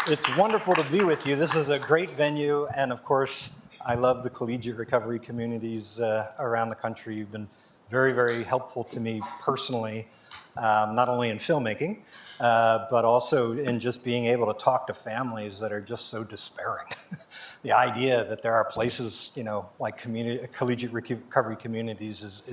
It's wonderful to be with you. This is a great venue, and of course, I love the collegiate recovery communities around the country. You've been very, very helpful to me personally, not only in filmmaking, but also in just being able to talk to families that are just so despairing. The idea that there are places, like collegiate recovery communities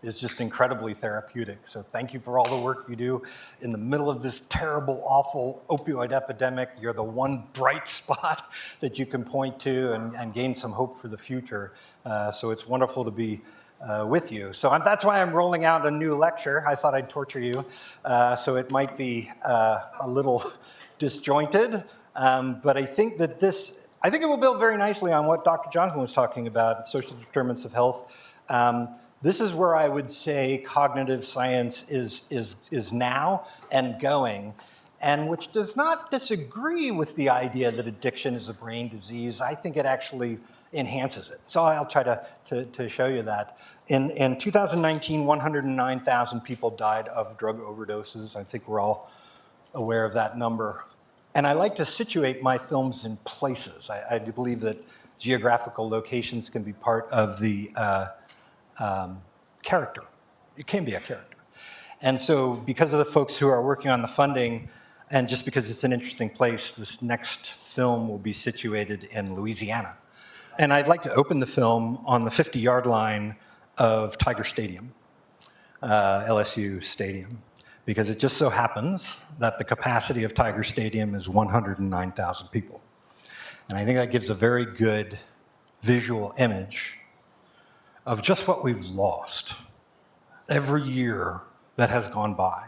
is just incredibly therapeutic. So thank you for all the work you do. In the middle of this terrible, awful opioid epidemic, you're the one bright spot that you can point to and gain some hope for the future. So it's wonderful to be with you. So that's why I'm rolling out a new lecture. I thought I'd torture you. So it might be a little disjointed, but I think that it will build very nicely on what Dr. Johnson was talking about, social determinants of health. This is where I would say cognitive science is now and going, and which does not disagree with the idea that addiction is a brain disease. I think it actually enhances it. So I'll try to show you that. In 2019, 109,000 people died of drug overdoses. I think we're all aware of that number. And I like to situate my films in places. I do believe that geographical locations can be part of the character. It can be a character. And so because of the folks who are working on the funding, and just because it's an interesting place, this next film will be situated in Louisiana. And I'd like to open the film on the 50-yard line of Tiger Stadium, LSU Stadium, because it just so happens that the capacity of Tiger Stadium is 109,000 people. And I think that gives a very good visual image of just what we've lost every year that has gone by.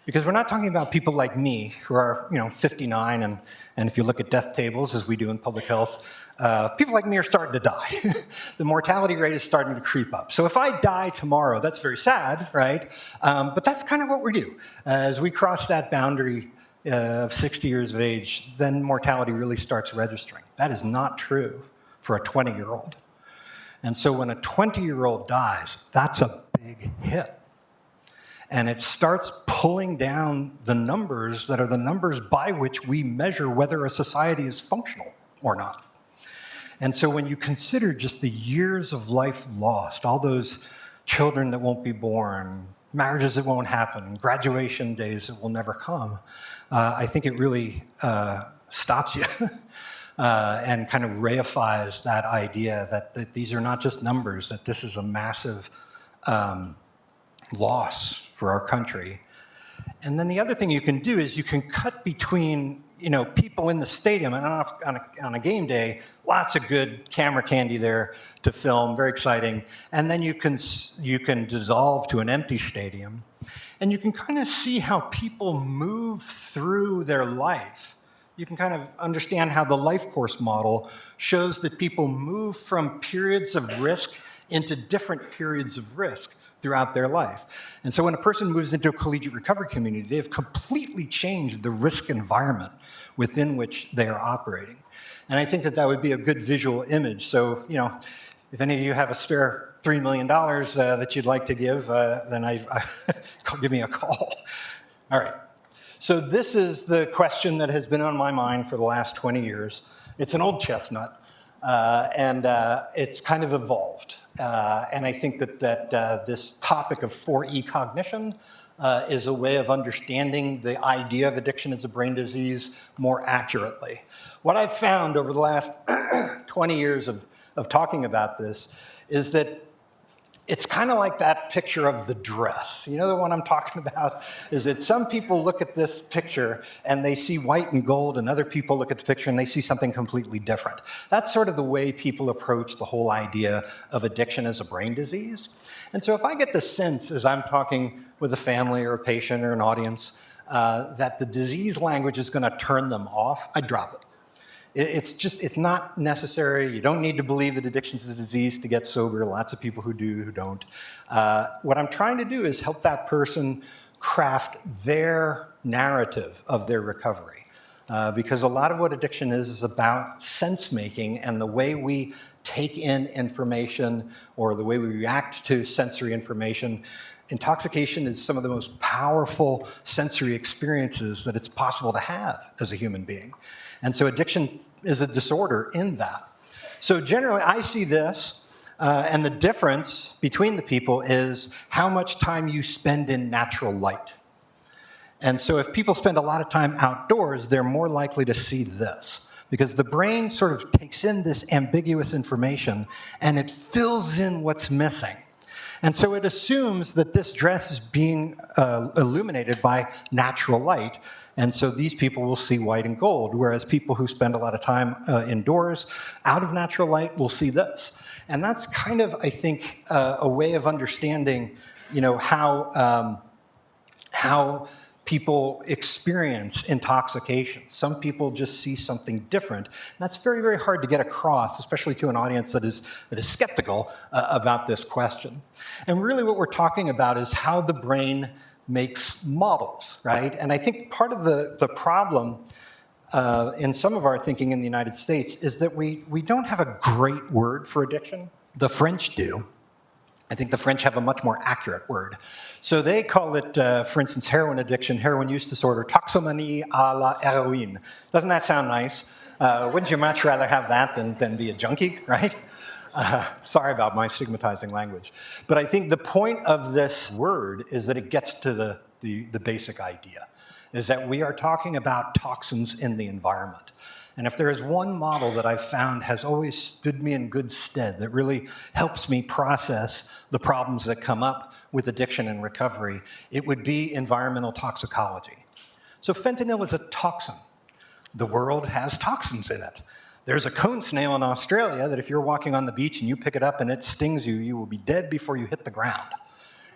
Because we're not talking about people like me who are 59, and if you look at death tables, as we do in public health, people like me are starting to die. The mortality rate is starting to creep up. So if I die tomorrow, that's very sad, right? But that's kind of what we do. As we cross that boundary of 60 years of age, then mortality really starts registering. That is not true for a 20-year-old. And so when a 20-year-old dies, that's a big hit. And it starts pulling down the numbers that are the numbers by which we measure whether a society is functional or not. And so when you consider just the years of life lost, all those children that won't be born, marriages that won't happen, graduation days that will never come, I think it really stops you. And kind of reifies that idea that these are not just numbers, that this is a massive loss for our country. And then the other thing you can do is you can cut between people in the stadium, and on a game day, lots of good camera candy there to film, very exciting. And then you can dissolve to an empty stadium, and you can kind of see how people move through their life. You can kind of understand how the life course model shows that people move from periods of risk into different periods of risk throughout their life. And so when a person moves into a collegiate recovery community, they have completely changed the risk environment within which they are operating. And I think that would be a good visual image. So, if any of you have a spare $3 million that you'd like to give, then give me a call. All right. So this is the question that has been on my mind for the last 20 years. It's an old chestnut, and it's kind of evolved. And I think that this topic of 4E cognition is a way of understanding the idea of addiction as a brain disease more accurately. What I've found over the last 20 years of talking about this is that it's kind of like that picture of the dress. You know the one I'm talking about? Is that some people look at this picture and they see white and gold, and other people look at the picture and they see something completely different. That's sort of the way people approach the whole idea of addiction as a brain disease. And so if I get the sense, as I'm talking with a family or a patient or an audience, that the disease language is going to turn them off, I drop it. It's not necessary. You don't need to believe that addiction is a disease to get sober. Lots of people who do, who don't. What I'm trying to do is help that person craft their narrative of their recovery. Because a lot of what addiction is about sense-making and the way we take in information or the way we react to sensory information intoxication is some of the most powerful sensory experiences that it's possible to have as a human being. And so addiction is a disorder in that. So generally, I see this, and the difference between the people is how much time you spend in natural light. And so if people spend a lot of time outdoors, they're more likely to see this, because the brain sort of takes in this ambiguous information and it fills in what's missing. And so it assumes that this dress is being illuminated by natural light, and so these people will see white and gold, whereas people who spend a lot of time indoors, out of natural light, will see this. And that's kind of, I think, a way of understanding, how people experience intoxication. Some people just see something different. And that's very, very hard to get across, especially to an audience that is skeptical about this question. And really what we're talking about is how the brain makes models, right? And I think part of the problem in some of our thinking in the United States is that we don't have a great word for addiction. The French do. I think the French have a much more accurate word. So they call it, for instance, heroin addiction, heroin use disorder, toxomanie à la héroïne. Doesn't that sound nice? Wouldn't you much rather have that than be a junkie, right? Sorry about my stigmatizing language. But I think the point of this word is that it gets to the basic idea, is that we are talking about toxins in the environment. And if there is one model that I've found has always stood me in good stead, that really helps me process the problems that come up with addiction and recovery, it would be environmental toxicology. So fentanyl is a toxin. The world has toxins in it. There's a cone snail in Australia that if you're walking on the beach and you pick it up and it stings you, you will be dead before you hit the ground.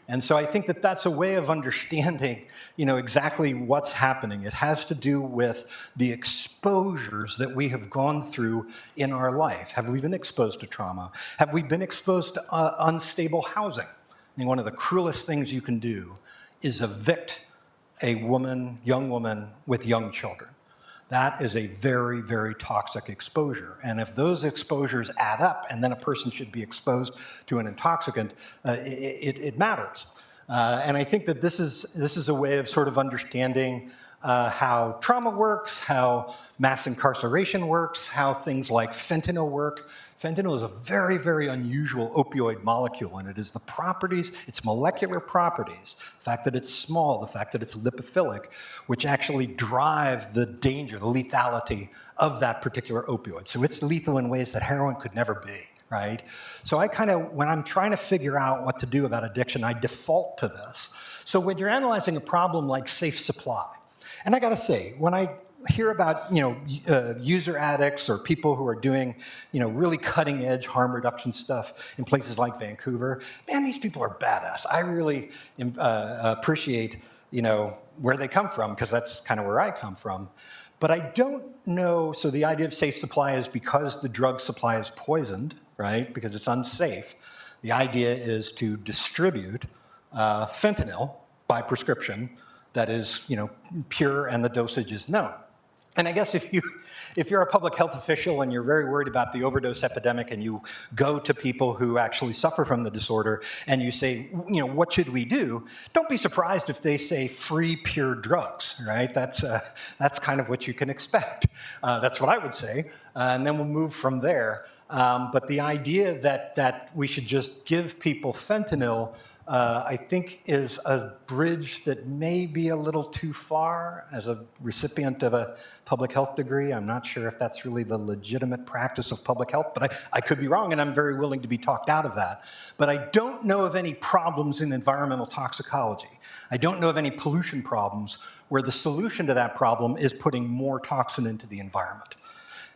And so I think that that's a way of understanding, exactly what's happening. It has to do with the exposures that we have gone through in our life. Have we been exposed to trauma? Have we been exposed to unstable housing? I mean, one of the cruelest things you can do is evict a young woman with young children. That is a very, very toxic exposure. And if those exposures add up, and then a person should be exposed to an intoxicant, it matters. And I think that this is a way of sort of understanding how trauma works, how mass incarceration works, how things like fentanyl work. Fentanyl is a very, very unusual opioid molecule, and it is the properties, its molecular properties, the fact that it's small, the fact that it's lipophilic, which actually drive the danger, the lethality of that particular opioid. So it's lethal in ways that heroin could never be, right? So when I'm trying to figure out what to do about addiction, I default to this. So when you're analyzing a problem like safe supply, and I gotta say, when I hear about user addicts or people who are doing really cutting edge harm reduction stuff in places like Vancouver, man, these people are badass. I really appreciate where they come from, because that's kind of where I come from. But I don't know, so the idea of safe supply is because the drug supply is poisoned, right? Because it's unsafe. The idea is to distribute fentanyl by prescription that is pure and the dosage is known. And I guess if you're a public health official and you're very worried about the overdose epidemic and you go to people who actually suffer from the disorder and you say, what should we do? Don't be surprised if they say free pure drugs, right? That's kind of what you can expect. That's what I would say. And then we'll move from there. But the idea that we should just give people fentanyl, I think, is a bridge that may be a little too far. As a recipient of a public health degree, I'm not sure if that's really the legitimate practice of public health, but I could be wrong, and I'm very willing to be talked out of that. But I don't know of any problems in environmental toxicology. I don't know of any pollution problems where the solution to that problem is putting more toxin into the environment.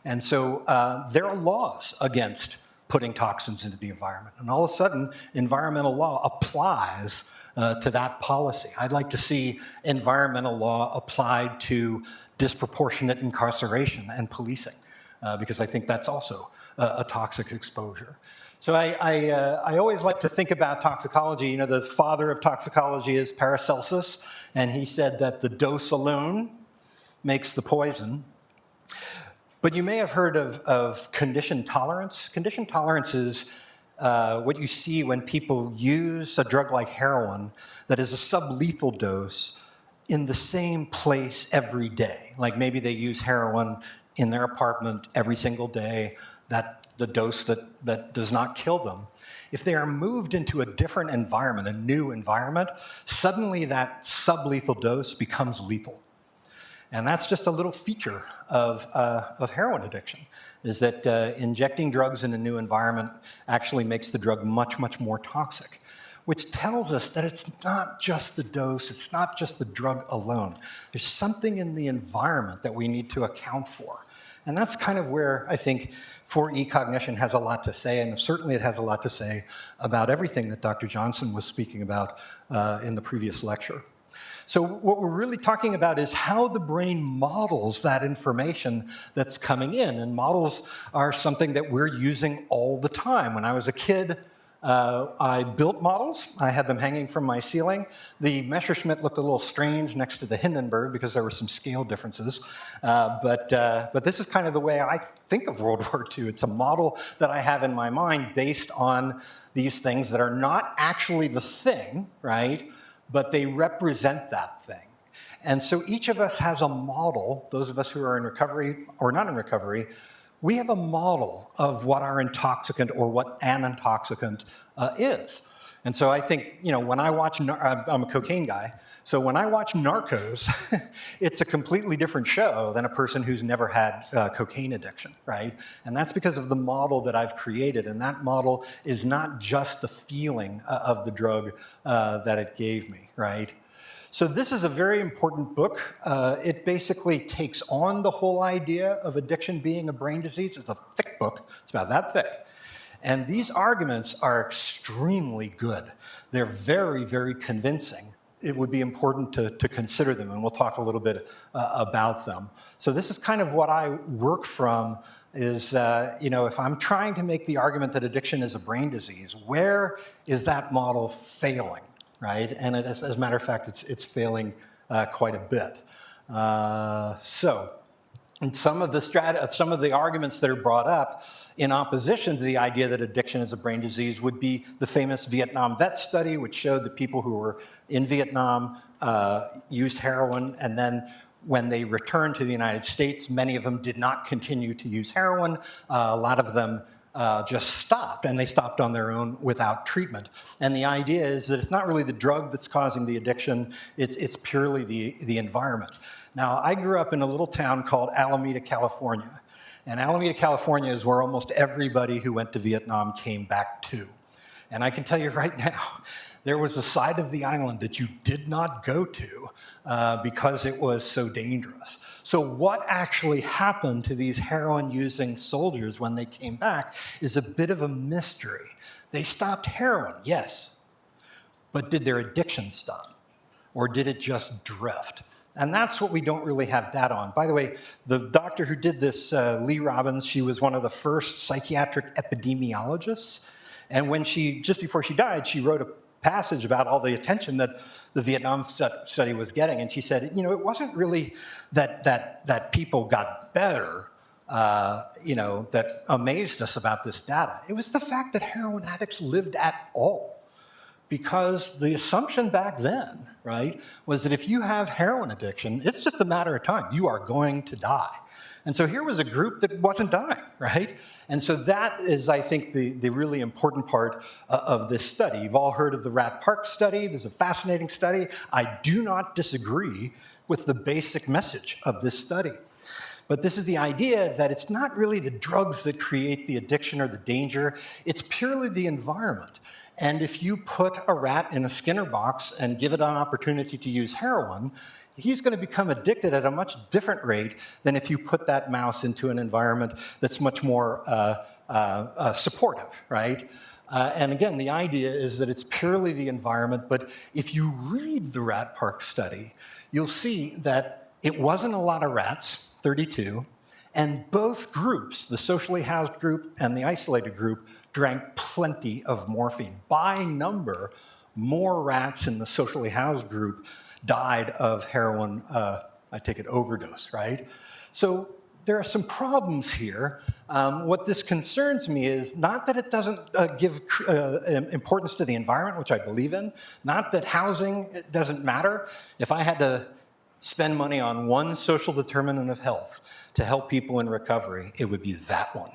And so there are laws against putting toxins into the environment. And all of a sudden, environmental law applies to that policy. I'd like to see environmental law applied to disproportionate incarceration and policing, because I think that's also a toxic exposure. So I always like to think about toxicology. The father of toxicology is Paracelsus, and he said that the dose alone makes the poison. But you may have heard of condition tolerance. Condition tolerance is what you see when people use a drug like heroin that is a sublethal dose in the same place every day. Like maybe they use heroin in their apartment every single day, the dose that does not kill them. If they are moved into a different environment, a new environment, suddenly that sublethal dose becomes lethal. And that's just a little feature of heroin addiction, is that injecting drugs in a new environment actually makes the drug much, much more toxic, which tells us that it's not just the dose, it's not just the drug alone. There's something in the environment that we need to account for. And that's kind of where I think 4E Cognition has a lot to say, and certainly it has a lot to say about everything that Dr. Johnson was speaking about in the previous lecture. So what we're really talking about is how the brain models that information that's coming in. And models are something that we're using all the time. When I was a kid, I built models. I had them hanging from my ceiling. The Messerschmitt looked a little strange next to the Hindenburg because there were some scale differences. But this is kind of the way I think of World War II. It's a model that I have in my mind based on these things that are not actually the thing, right? But they represent that thing. And so each of us has a model, those of us who are in recovery or not in recovery, we have a model of what our intoxicant or what an intoxicant is. And so I think, when I watch, I'm a cocaine guy, so when I watch Narcos, it's a completely different show than a person who's never had cocaine addiction, right? And that's because of the model that I've created, and that model is not just the feeling of the drug that it gave me, right? So this is a very important book. It basically takes on the whole idea of addiction being a brain disease. It's a thick book. It's about that thick. And these arguments are extremely good. They're very, very convincing. It would be important to consider them, and we'll talk a little bit about them. So this is kind of what I work from is, if I'm trying to make the argument that addiction is a brain disease, where is that model failing, right? And as a matter of fact, it's failing quite a bit. And some of the arguments that are brought up in opposition to the idea that addiction is a brain disease would be the famous Vietnam vet study, which showed that people who were in Vietnam used heroin, and then when they returned to the United States, many of them did not continue to use heroin. A lot of them just stopped, and they stopped on their own without treatment. And the idea is that it's not really the drug that's causing the addiction, it's purely the environment. Now, I grew up in a little town called Alameda, California. And Alameda, California is where almost everybody who went to Vietnam came back to. And I can tell you right now, there was a side of the island that you did not go to because it was so dangerous. So what actually happened to these heroin-using soldiers when they came back is a bit of a mystery. They stopped heroin, yes, but did their addiction stop? Or did it just drift? And that's what we don't really have data on. By the way, the doctor who did this, Lee Robbins, she was one of the first psychiatric epidemiologists. And when just before she died, she wrote a passage about all the attention that the Vietnam study was getting. And she said, it wasn't really that people got better, that amazed us about this data. It was the fact that heroin addicts lived at all. Because the assumption back then, right, was that if you have heroin addiction, it's just a matter of time. You are going to die. And so here was a group that wasn't dying, right? And so that is, I think, the really important part of this study. You've all heard of the Rat Park study. There's a fascinating study. I do not disagree with the basic message of this study. But this is the idea that it's not really the drugs that create the addiction or the danger. It's purely the environment. And if you put a rat in a Skinner box and give it an opportunity to use heroin, he's going to become addicted at a much different rate than if you put that mouse into an environment that's much more supportive, right? And again, the idea is that it's purely the environment, but if you read the Rat Park study, you'll see that it wasn't a lot of rats, 32, and both groups, the socially housed group and the isolated group, drank plenty of morphine. By number, more rats in the socially housed group died of heroin, I take it, overdose, right? So there are some problems here. What this concerns me is not that it doesn't give importance to the environment, which I believe in, not that housing doesn't matter. If I had to spend money on one social determinant of health to help people in recovery, it would be that one.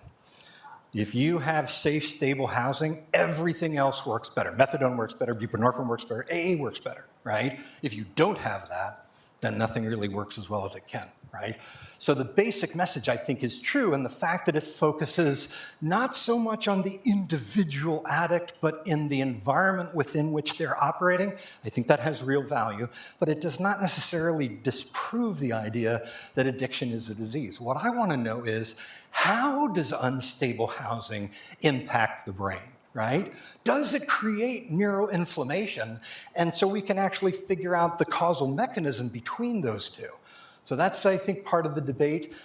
If you have safe, stable housing, everything else works better. Methadone works better, buprenorphine works better, AA works better, right? If you don't have that, then nothing really works as well as it can, right? So the basic message, I think, is true, and the fact that it focuses not so much on the individual addict, but in the environment within which they're operating, I think that has real value, but it does not necessarily disprove the idea that addiction is a disease. What I want to know is, how does unstable housing impact the brain? Right? Does it create neuroinflammation? And so we can actually figure out the causal mechanism between those two. So that's, I think, part of the debate.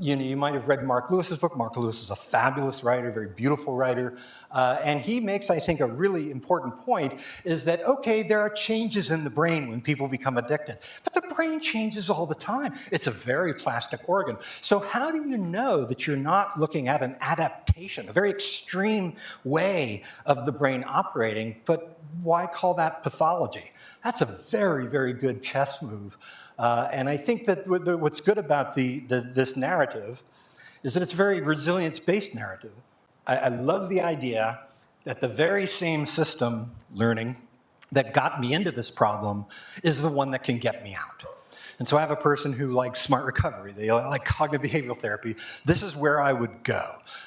You might have read Mark Lewis's book. Mark Lewis is a fabulous writer, very beautiful writer. And he makes, I think, a really important point, is that, okay, there are changes in the brain when people become addicted, but the brain changes all the time. It's a very plastic organ. So how do you know that you're not looking at an adaptation, a very extreme way of the brain operating, but why call that pathology? That's a very, very good chess move. And I think that what's good about this narrative is that it's a very resilience-based narrative. I love the idea that the very same system, learning, that got me into this problem is the one that can get me out. And so I have a person who likes smart recovery. They like cognitive behavioral therapy. This is where I would go.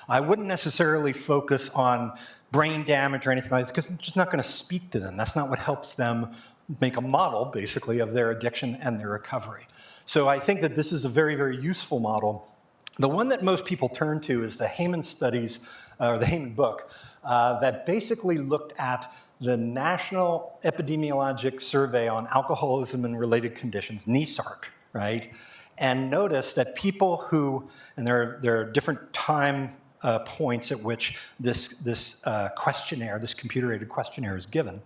I wouldn't necessarily focus on brain damage or anything like that, because it's just not going to speak to them. That's not what helps them make a model, basically, of their addiction and their recovery. So I think that this is a very, very useful model. The one that most people turn to is the Heyman studies, or the Heyman book, that basically looked at the National Epidemiologic Survey on Alcoholism and Related Conditions, NESARC, right? And noticed that people who, and there are different time points at which this questionnaire, this computer-aided questionnaire is given.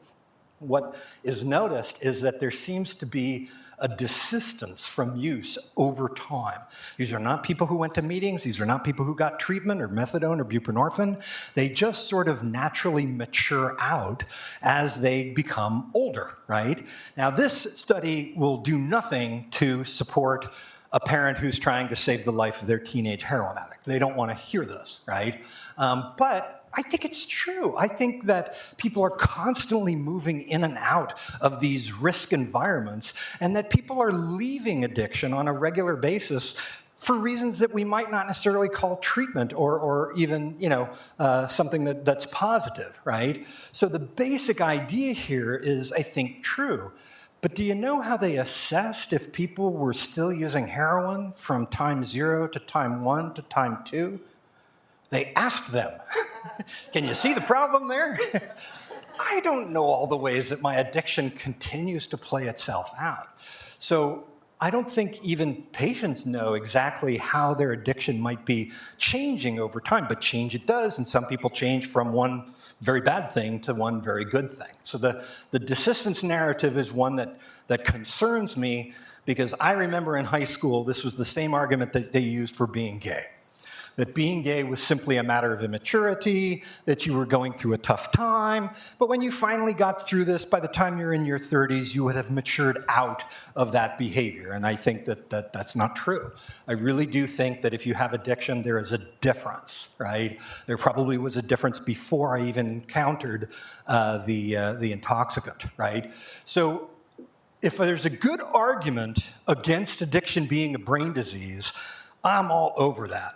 What is noticed is that there seems to be a desistance from use over time. These are not people who went to meetings. These are not people who got treatment or methadone or buprenorphine. They just sort of naturally mature out as they become older, right? Now, this study will do nothing to support a parent who's trying to save the life of their teenage heroin addict. They don't want to hear this, right? But I think it's true. I think that people are constantly moving in and out of these risk environments, and that people are leaving addiction on a regular basis for reasons that we might not necessarily call treatment or even, something that's positive, right? So the basic idea here is, I think, true. But do you know how they assessed if people were still using heroin from time 0 to time 1 to time 2? They asked them, can you see the problem there? I don't know all the ways that my addiction continues to play itself out. So I don't think even patients know exactly how their addiction might be changing over time, but change it does, and some people change from one very bad thing to one very good thing. So the desistance narrative is one that concerns me, because I remember in high school, this was the same argument that they used for being gay. That being gay was simply a matter of immaturity, that you were going through a tough time, but when you finally got through this, by the time you're in your 30s, you would have matured out of that behavior. And I think that's not true. I really do think that if you have addiction, there is a difference, right? There probably was a difference before I even encountered the intoxicant, right? So if there's a good argument against addiction being a brain disease, I'm all over that.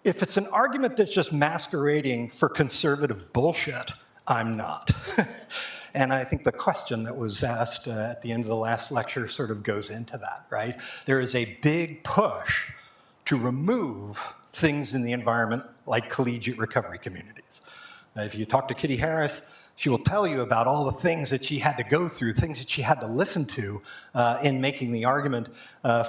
If it's an argument that's just masquerading for conservative bullshit, I'm not. And I think the question that was asked at the end of the last lecture sort of goes into that, right? There is a big push to remove things in the environment like collegiate recovery communities. Now, if you talk to Kitty Harris, She will tell you about all the things that she had to go through, things that she had to listen to in making the argument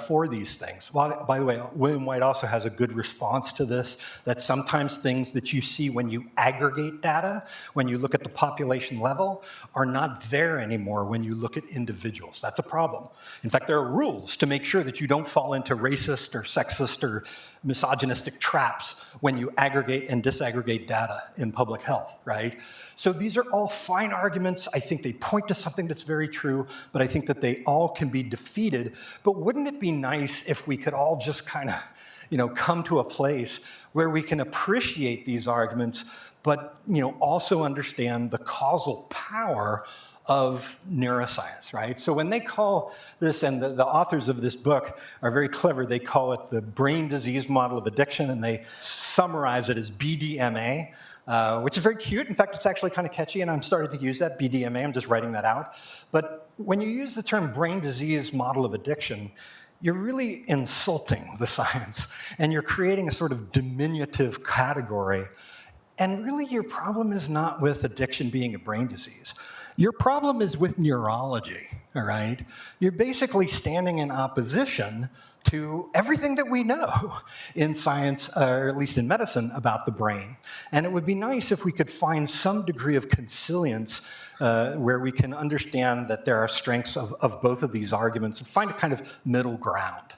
for these things. Well, by the way, William White also has a good response to this, that sometimes things that you see when you aggregate data, when you look at the population level, are not there anymore when you look at individuals. That's a problem. In fact, there are rules to make sure that you don't fall into racist or sexist or misogynistic traps when you aggregate and disaggregate data in public health, right? So these are all fine arguments. I think they point to something that's very true, but I think that they all can be defeated. But wouldn't it be nice if we could all just kind of, come to a place where we can appreciate these arguments, but, also understand the causal power of neuroscience, right? So when they call this, and the authors of this book are very clever, they call it the brain disease model of addiction, and they summarize it as BDMA, which is very cute. In fact, it's actually kind of catchy, and I'm starting to use that, BDMA, I'm just writing that out. But when you use the term brain disease model of addiction, you're really insulting the science, and you're creating a sort of diminutive category. And really, your problem is not with addiction being a brain disease. Your problem is with neurology, all right? You're basically standing in opposition to everything that we know in science, or at least in medicine, about the brain. And it would be nice if we could find some degree of consilience where we can understand that there are strengths of both of these arguments and find a kind of middle ground.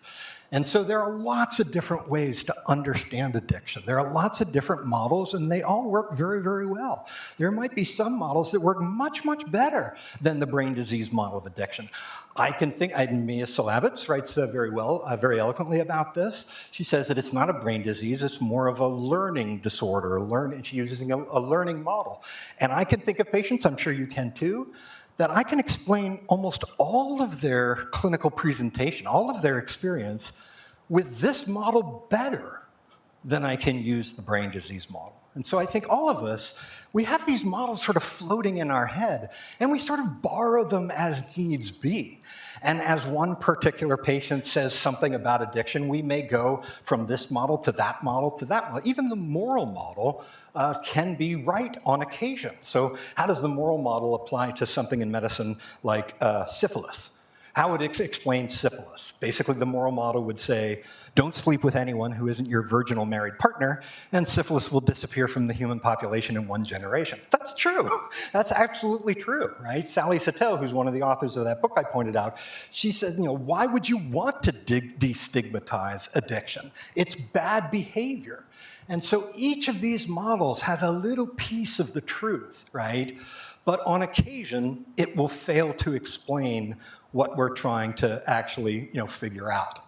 And so there are lots of different ways to understand addiction. There are lots of different models, and they all work very, very well. There might be some models that work much, much better than the brain disease model of addiction. I can think, Mia Salabitz writes very well, very eloquently about this. She says that it's not a brain disease, it's more of a learning disorder, she's using a learning model. And I can think of patients, I'm sure you can too, that I can explain almost all of their clinical presentation, all of their experience with this model better than I can use the brain disease model. And so I think all of us, we have these models sort of floating in our head, and we sort of borrow them as needs be. And as one particular patient says something about addiction, we may go from this model to that model to that model. Even the moral model can be right on occasion. So how does the moral model apply to something in medicine like syphilis? How would it explain syphilis? Basically, the moral model would say, don't sleep with anyone who isn't your virginal married partner, and syphilis will disappear from the human population in 1 generation. That's true. That's absolutely true, right? Sally Satel, who's one of the authors of that book I pointed out, she said, why would you want to destigmatize addiction? It's bad behavior. And so each of these models has a little piece of the truth, right? But on occasion, it will fail to explain what we're trying to actually, figure out.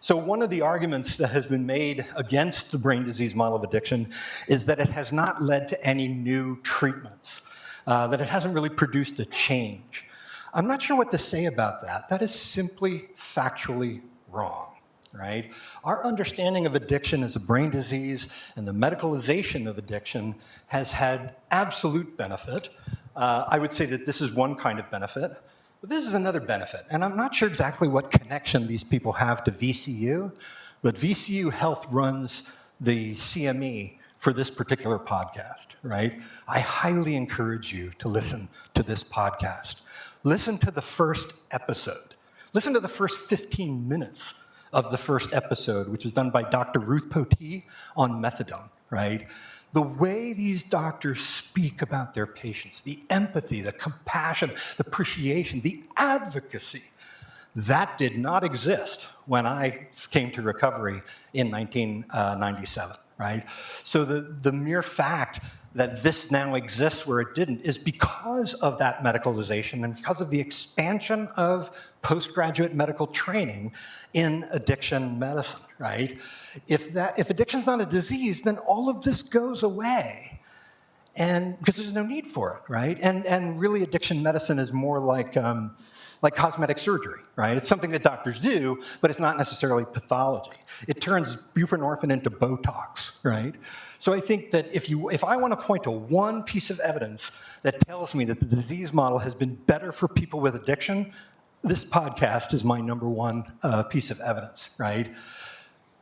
So one of the arguments that has been made against the brain disease model of addiction is that it has not led to any new treatments, that it hasn't really produced a change. I'm not sure what to say about that. That is simply factually wrong, right? Our understanding of addiction as a brain disease and the medicalization of addiction has had absolute benefit. I would say that this is one kind of benefit. But this is another benefit, and I'm not sure exactly what connection these people have to VCU, but VCU Health runs the CME for this particular podcast, right? I highly encourage you to listen to this podcast. Listen to the first episode. Listen to the first 15 minutes of the first episode, which is done by Dr. Ruth Potee on methadone, right? The way these doctors speak about their patients, the empathy, the compassion, the appreciation, the advocacy, that did not exist when I came to recovery in 1997, right? So the mere fact that this now exists where it didn't is because of that medicalization and because of the expansion of postgraduate medical training in addiction medicine, right? If addiction's not a disease, then all of this goes away, and because there's no need for it, right? And really, addiction medicine is more like cosmetic surgery, right? It's something that doctors do, but it's not necessarily pathology. It turns buprenorphine into Botox, right? So I think that if I want to point to one piece of evidence that tells me that the disease model has been better for people with addiction, this podcast is my number one piece of evidence, right?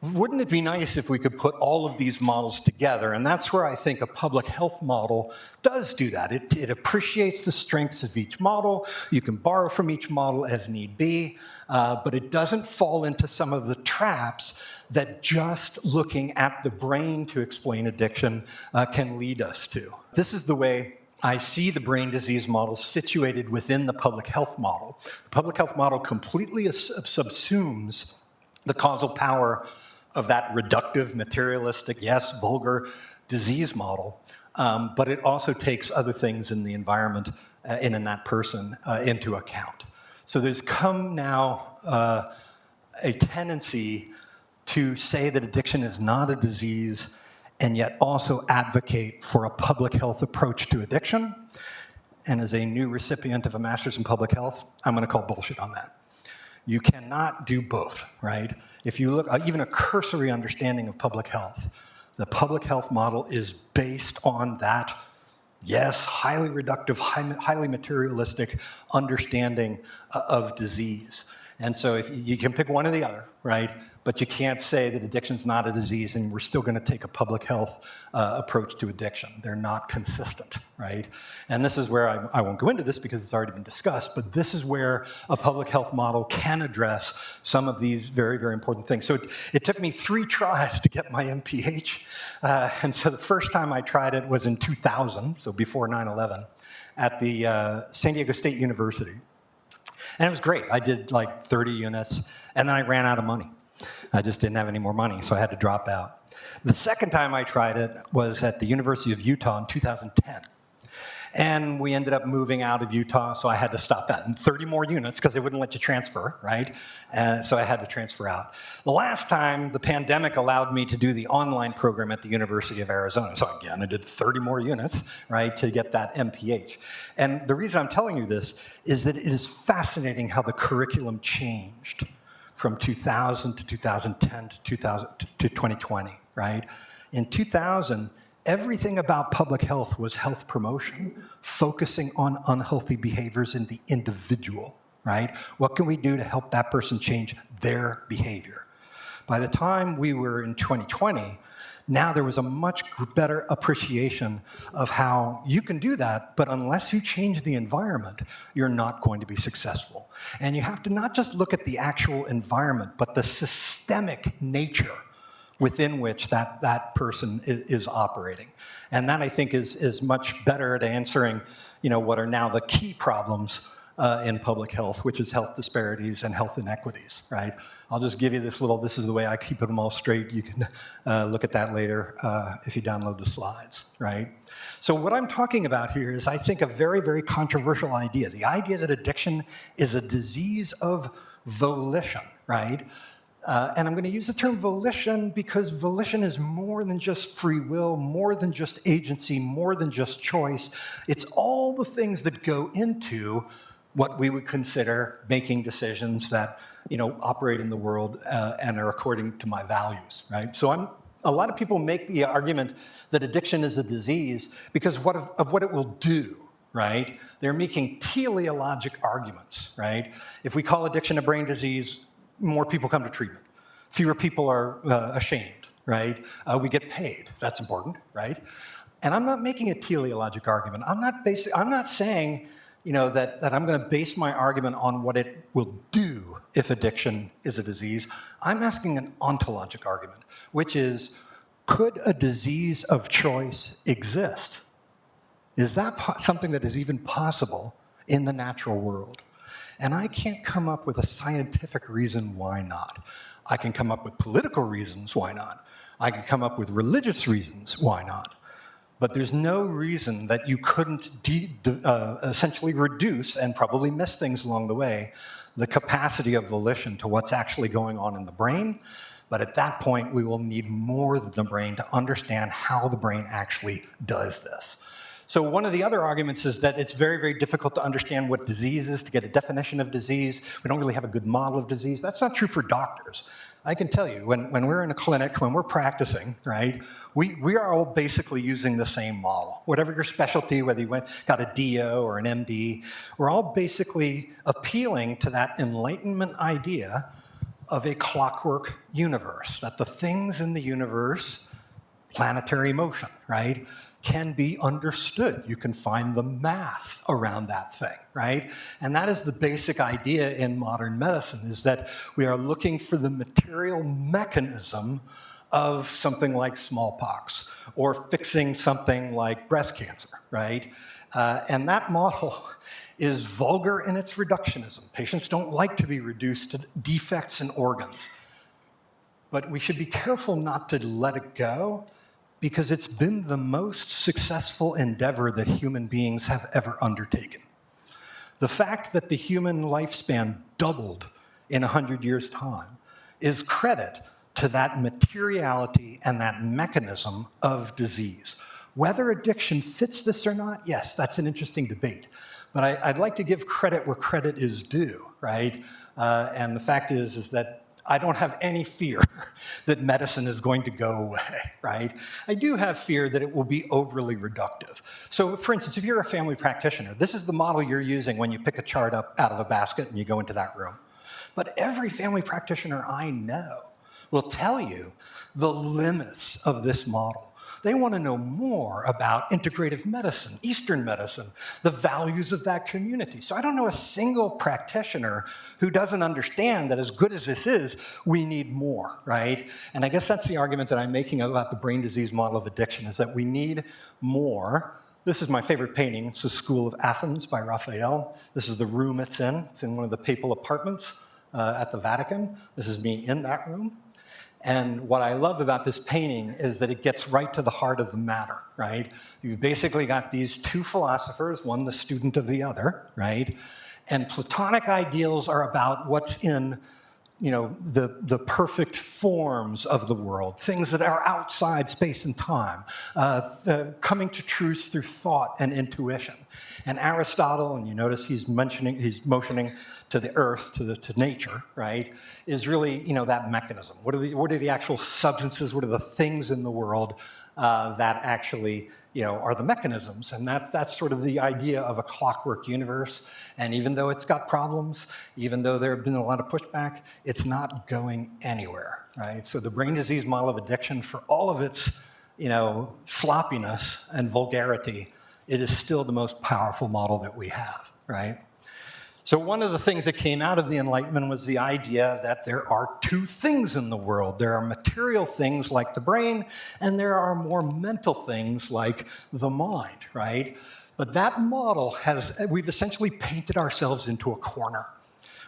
wouldn't it be nice if we could put all of these models together? And that's where I think a public health model does do that. It appreciates the strengths of each model. You can borrow from each model as need be, but it doesn't fall into some of the traps that just looking at the brain to explain addiction can lead us to. This is the way I see the brain disease model situated within the public health model. The public health model completely subsumes the causal power of that reductive, materialistic, yes, vulgar disease model, but it also takes other things in the environment and in that person into account. So there's come now a tendency to say that addiction is not a disease and yet also advocate for a public health approach to addiction. And as a new recipient of a master's in public health, I'm going to call bullshit on that. You cannot do both, right? If you look, even a cursory understanding of public health, the public health model is based on that, yes, highly reductive, highly materialistic understanding of disease. And so if you can pick one or the other, right? But you can't say that addiction's not a disease and we're still going to take a public health approach to addiction. They're not consistent, right? And this is where I won't go into this because it's already been discussed, but this is where a public health model can address some of these very, very important things. So it took me 3 tries to get my MPH. And so the first time I tried it was in 2000, so before 9/11, at the San Diego State University. And it was great. I did like 30 units, and then I ran out of money. I just didn't have any more money, so I had to drop out. The second time I tried it was at the University of Utah in 2010. And we ended up moving out of Utah, so I had to stop that. And 30 more units, because they wouldn't let you transfer, right? So I had to transfer out. The last time, the pandemic allowed me to do the online program at the University of Arizona. So again, I did 30 more units, right, to get that MPH. And the reason I'm telling you this is that it is fascinating how the curriculum changed from 2000 to 2010 to 2020, right? In 2000, everything about public health was health promotion, focusing on unhealthy behaviors in the individual, right? What can we do to help that person change their behavior? By the time we were in 2020, now there was a much better appreciation of how you can do that, but unless you change the environment, you're not going to be successful. And you have to not just look at the actual environment, but the systemic nature within which that person is operating. And that, I think, is much better at answering, what are now the key problems in public health, which is health disparities and health inequities, right? I'll just give you this is the way I keep them all straight. You can look at that later if you download the slides, right? So what I'm talking about here is, I think, a very, very controversial idea. The idea that addiction is a disease of volition, right? And I'm going to use the term volition because volition is more than just free will, more than just agency, more than just choice. It's all the things that go into what we would consider making decisions that, operate in the world and are according to my values, right? So a lot of people make the argument that addiction is a disease because of what it will do, right? They're making teleologic arguments, right? If we call addiction a brain disease, more people come to treatment. Fewer people are ashamed, right? We get paid. That's important, right? And I'm not making a teleologic argument. I'm not saying, that I'm going to base my argument on what it will do if addiction is a disease. I'm asking an ontologic argument, which is, could a disease of choice exist? Is that something that is even possible in the natural world? And I can't come up with a scientific reason why not. I can come up with political reasons why not. I can come up with religious reasons why not. But there's no reason that you couldn't essentially reduce, and probably miss things along the way, the capacity of volition to what's actually going on in the brain. But at that point, we will need more than the brain to understand how the brain actually does this. So one of the other arguments is that it's very, very difficult to understand what disease is, to get a definition of disease. We don't really have a good model of disease. That's not true for doctors. I can tell you, when we're in a clinic, when we're practicing, right, we are all basically using the same model. Whatever your specialty, whether you got a DO or an MD, we're all basically appealing to that Enlightenment idea of a clockwork universe, that the things in the universe, planetary motion, right, can be understood. You can find the math around that thing, right? And that is the basic idea in modern medicine, is that we are looking for the material mechanism of something like smallpox or fixing something like breast cancer, right? And that model is vulgar in its reductionism. Patients don't like to be reduced to defects in organs. But we should be careful not to let it go, because it's been the most successful endeavor that human beings have ever undertaken. The fact that the human lifespan doubled in 100 years' time is credit to that materiality and that mechanism of disease. Whether addiction fits this or not, yes, that's an interesting debate. But I'd like to give credit where credit is due, right? And the fact is that I don't have any fear that medicine is going to go away, right? I do have fear that it will be overly reductive. So for instance, if you're a family practitioner, this is the model you're using when you pick a chart up out of a basket and you go into that room. But every family practitioner I know will tell you the limits of this model. They want to know more about integrative medicine, Eastern medicine, the values of that community. So I don't know a single practitioner who doesn't understand that as good as this is, we need more, right? And I guess that's the argument that I'm making about the brain disease model of addiction, is that we need more. This is my favorite painting. It's the School of Athens by Raphael. This is the room it's in. It's in one of the papal apartments at the Vatican. This is me in that room. And what I love about this painting is that it gets right to the heart of the matter, right? You've basically got these two philosophers, one the student of the other, right? And Platonic ideals are about what's in, the perfect forms of the world, things that are outside space and time, coming to truth through thought and intuition. And Aristotle, and you notice he's motioning to the earth, to nature, right, is really, that mechanism. What are the actual substances? What are the things in the world that actually, are the mechanisms? And that's sort of the idea of a clockwork universe. And even though it's got problems, even though there have been a lot of pushback, it's not going anywhere, right? So the brain disease model of addiction, for all of its, sloppiness and vulgarity, it is still the most powerful model that we have, right? So one of the things that came out of the Enlightenment was the idea that there are two things in the world. There are material things like the brain, and there are more mental things like the mind, right? But that model we've essentially painted ourselves into a corner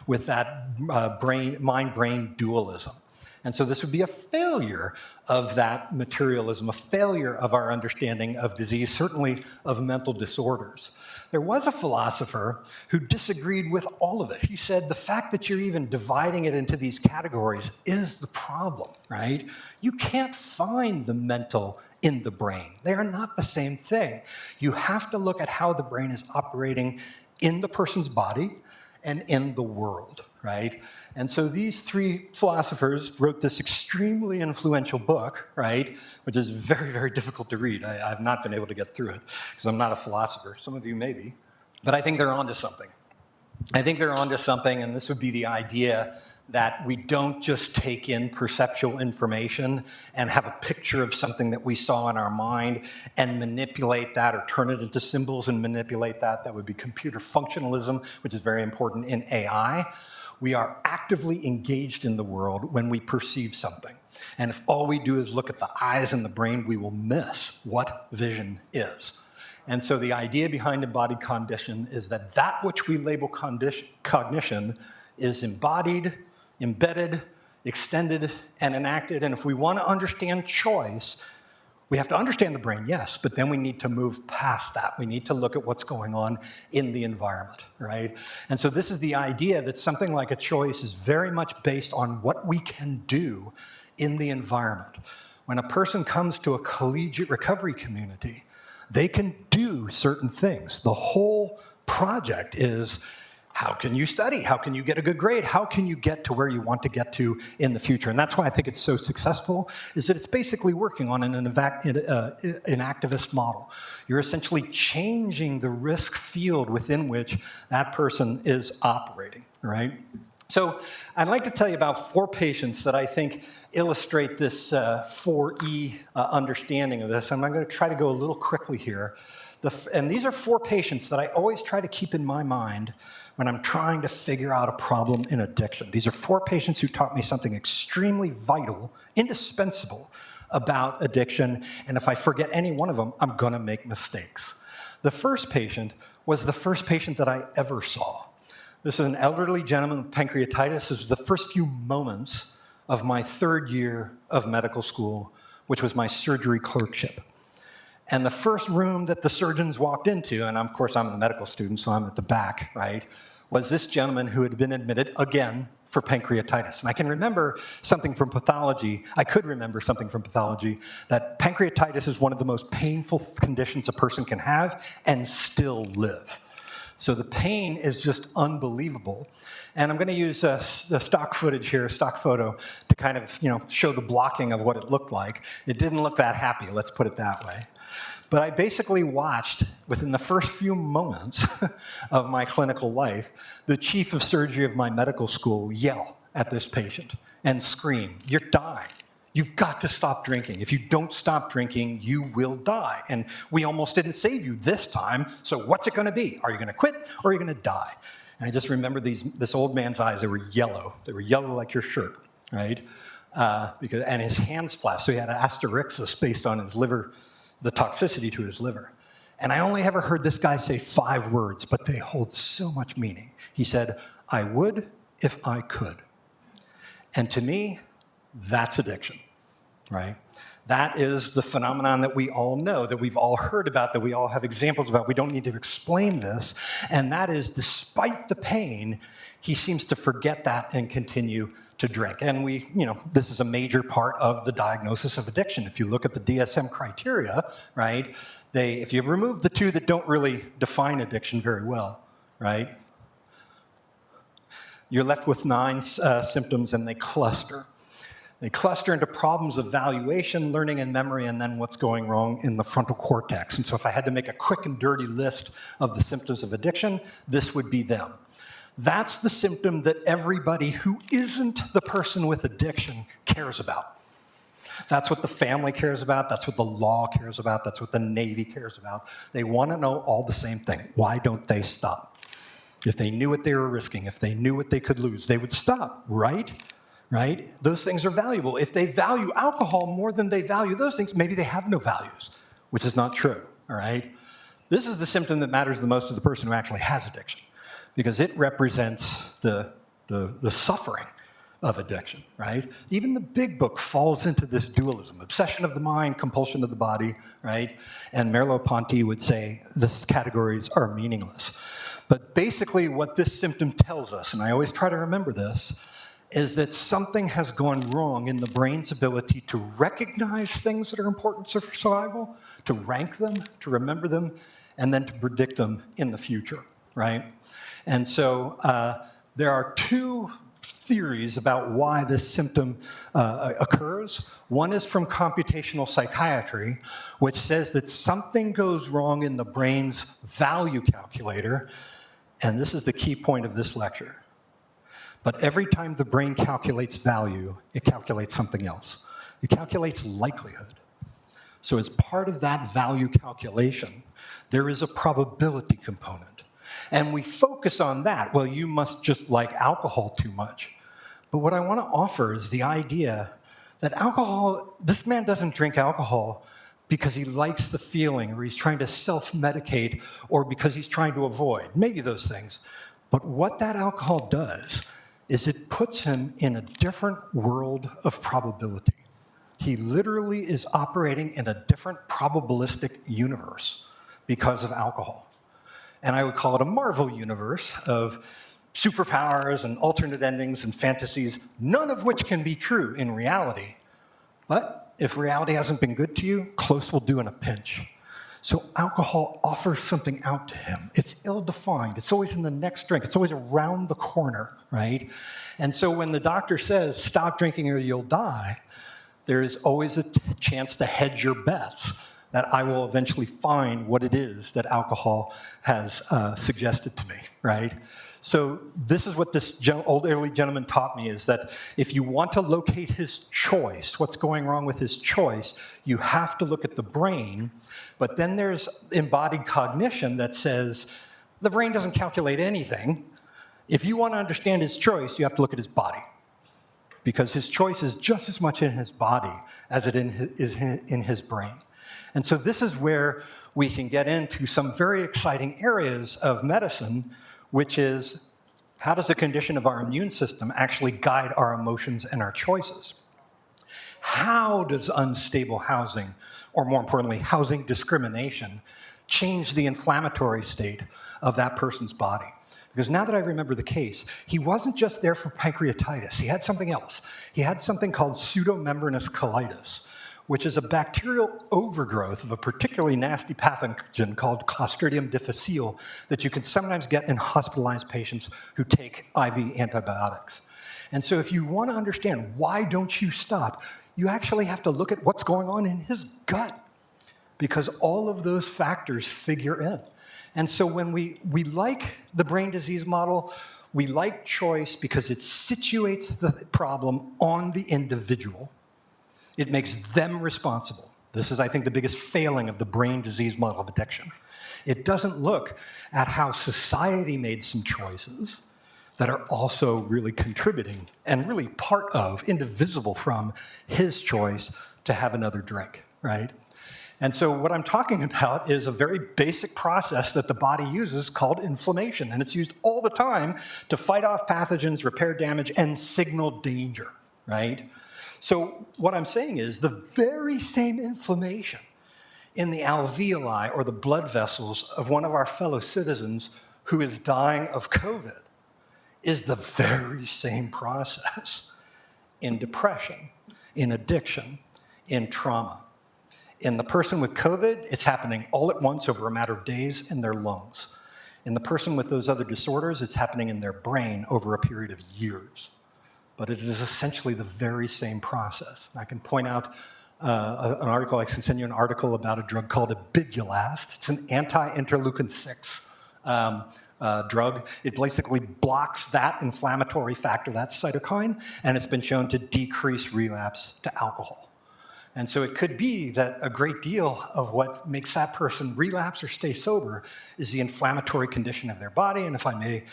with that mind-brain dualism. And so this would be a failure of that materialism, a failure of our understanding of disease, certainly of mental disorders. There was a philosopher who disagreed with all of it. He said the fact that you're even dividing it into these categories is the problem, right? You can't find the mental in the brain. They are not the same thing. You have to look at how the brain is operating in the person's body and in the world, right? And so these three philosophers wrote this extremely influential book, right, which is very, very difficult to read. I've not been able to get through it because I'm not a philosopher. Some of you may be. But I think they're onto something. I think they're onto something, and this would be the idea that we don't just take in perceptual information and have a picture of something that we saw in our mind and manipulate that or turn it into symbols and manipulate that. That would be computer functionalism, which is very important in AI. We are actively engaged in the world when we perceive something. And if all we do is look at the eyes and the brain, we will miss what vision is. And so the idea behind embodied cognition is that which we label cognition is embodied, embedded, extended, and enacted. And if we want to understand choice, we have to understand the brain, yes, but then we need to move past that. We need to look at what's going on in the environment, right? And so this is the idea that something like a choice is very much based on what we can do in the environment. When a person comes to a collegiate recovery community, they can do certain things. The whole project is, how can you study? How can you get a good grade? How can you get to where you want to get to in the future? And that's why I think it's so successful, is that it's basically working on an enactivist model. You're essentially changing the risk field within which that person is operating, right? So I'd like to tell you about 4 patients that I think illustrate this 4E understanding of this. And I'm going to try to go a little quickly here. And these are 4 patients that I always try to keep in my mind when I'm trying to figure out a problem in addiction. These are 4 patients who taught me something extremely vital, indispensable about addiction. And if I forget any one of them, I'm going to make mistakes. The first patient was the first patient that I ever saw. This is an elderly gentleman with pancreatitis. This was the first few moments of my 3rd year of medical school, which was my surgery clerkship. And the first room that the surgeons walked into, and of course I'm a medical student, so I'm at the back, right, was this gentleman who had been admitted again for pancreatitis. And I can remember something from pathology, I could remember something from pathology, that pancreatitis is one of the most painful conditions a person can have and still live. So the pain is just unbelievable. And I'm going to use the stock footage here, a stock photo, to kind of show the blocking of what it looked like. It didn't look that happy, let's put it that way. But I basically watched, within the first few moments of my clinical life, the chief of surgery of my medical school yell at this patient and scream, "You're dying. You've got to stop drinking. If you don't stop drinking, you will die. And we almost didn't save you this time, so what's it going to be? Are you going to quit or are you going to die?" And I just remember this old man's eyes. They were yellow. They were yellow like your shirt, right? And his hands flapped, so he had an asterixis based on his liver, the toxicity to his liver. And I only ever heard this guy say 5 words, but they hold so much meaning. He said, "I would if I could." And to me, that's addiction, right? That is the phenomenon that we all know, that we've all heard about, that we all have examples about. We don't need to explain this. And that is, despite the pain, he seems to forget that and continue to drink. And this is a major part of the diagnosis of addiction. If you look at the DSM criteria, right, if you remove the 2 that don't really define addiction very well, right, you're left with 9 symptoms, and they cluster. They cluster into problems of valuation, learning, and memory, and then what's going wrong in the frontal cortex. And so if I had to make a quick and dirty list of the symptoms of addiction, this would be them. That's the symptom that everybody who isn't the person with addiction cares about. That's what the family cares about. That's what the law cares about. That's what the Navy cares about. They want to know all the same thing. Why don't they stop? If they knew what they were risking, if they knew what they could lose, they would stop, right? Right? Those things are valuable. If they value alcohol more than they value those things, maybe they have no values, which is not true, all right? This is the symptom that matters the most to the person who actually has addiction, because it represents the suffering of addiction, right? Even the big book falls into this dualism, obsession of the mind, compulsion of the body, right? And Merleau-Ponty would say these categories are meaningless. But basically what this symptom tells us, and I always try to remember this, is that something has gone wrong in the brain's ability to recognize things that are important for survival, to rank them, to remember them, and then to predict them in the future, right? And so there are 2 theories about why this symptom occurs. One is from computational psychiatry, which says that something goes wrong in the brain's value calculator, and this is the key point of this lecture. But every time the brain calculates value, it calculates something else. It calculates likelihood. So as part of that value calculation, there is a probability component. And we focus on that. Well, you must just like alcohol too much. But what I want to offer is the idea that alcohol, this man doesn't drink alcohol because he likes the feeling, or he's trying to self-medicate, or because he's trying to avoid. Maybe those things. But what that alcohol does is it puts him in a different world of probability. He literally is operating in a different probabilistic universe because of alcohol. And I would call it a Marvel universe of superpowers and alternate endings and fantasies, none of which can be true in reality. But if reality hasn't been good to you, close will do in a pinch. So alcohol offers something out to him. It's ill-defined. It's always in the next drink. It's always around the corner, right? And so when the doctor says, stop drinking or you'll die, there is always a chance to hedge your bets that I will eventually find what it is that alcohol has suggested to me, right? So this is what this old elderly gentleman taught me, is that if you want to locate his choice, what's going wrong with his choice, you have to look at the brain. But then there's embodied cognition that says the brain doesn't calculate anything. If you want to understand his choice, you have to look at his body, because his choice is just as much in his body as it is in his brain. And so this is where we can get into some very exciting areas of medicine, which is, how does the condition of our immune system actually guide our emotions and our choices? How does unstable housing, or more importantly, housing discrimination, change the inflammatory state of that person's body? Because now that I remember the case, he wasn't just there for pancreatitis. He had something else. He had something called pseudomembranous colitis, which is a bacterial overgrowth of a particularly nasty pathogen called Clostridium difficile that you can sometimes get in hospitalized patients who take IV antibiotics. And so if you want to understand why don't you stop, you actually have to look at what's going on in his gut, because all of those factors figure in. And so when we like the brain disease model, we like choice because it situates the problem on the individual. It makes them responsible. This is, I think, the biggest failing of the brain disease model of addiction. It doesn't look at how society made some choices that are also really contributing and really part of, indivisible from, his choice to have another drink, right? And so what I'm talking about is a very basic process that the body uses called inflammation, and it's used all the time to fight off pathogens, repair damage, and signal danger, right? So what I'm saying is the very same inflammation in the alveoli or the blood vessels of one of our fellow citizens who is dying of COVID is the very same process in depression, in addiction, in trauma. In the person with COVID, it's happening all at once over a matter of days in their lungs. In the person with those other disorders, it's happening in their brain over a period of years. But it is essentially the very same process. I can point out an article, I can send you an article about a drug called Abidulast. It's an anti-interleukin 6 drug. It basically blocks that inflammatory factor, that cytokine, and it's been shown to decrease relapse to alcohol. And so it could be that a great deal of what makes that person relapse or stay sober is the inflammatory condition of their body. And if I may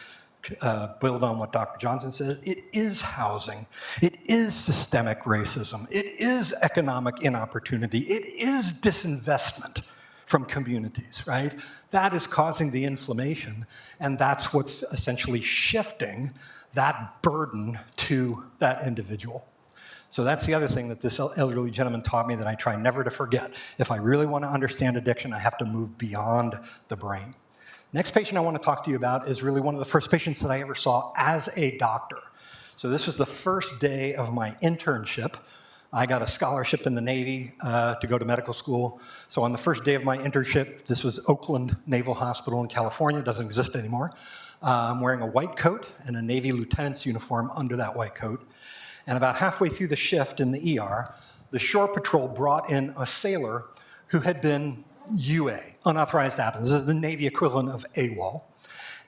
build on what Dr. Johnson says, it is housing, it is systemic racism, it is economic inopportunity, it is disinvestment from communities, right? That is causing the inflammation, and that's what's essentially shifting that burden to that individual. So that's the other thing that this elderly gentleman taught me that I try never to forget. If I really want to understand addiction, I have to move beyond the brain. Next patient I want to talk to you about is really one of the first patients that I ever saw as a doctor. So this was the first day of my internship. I got a scholarship in the Navy to go to medical school. So on the first day of my internship, this was Oakland Naval Hospital in California, it doesn't exist anymore. I'm wearing a white coat and a Navy lieutenant's uniform under that white coat. And about halfway through the shift in the ER, the shore patrol brought in a sailor who had been UA, unauthorized absence. This is the Navy equivalent of AWOL.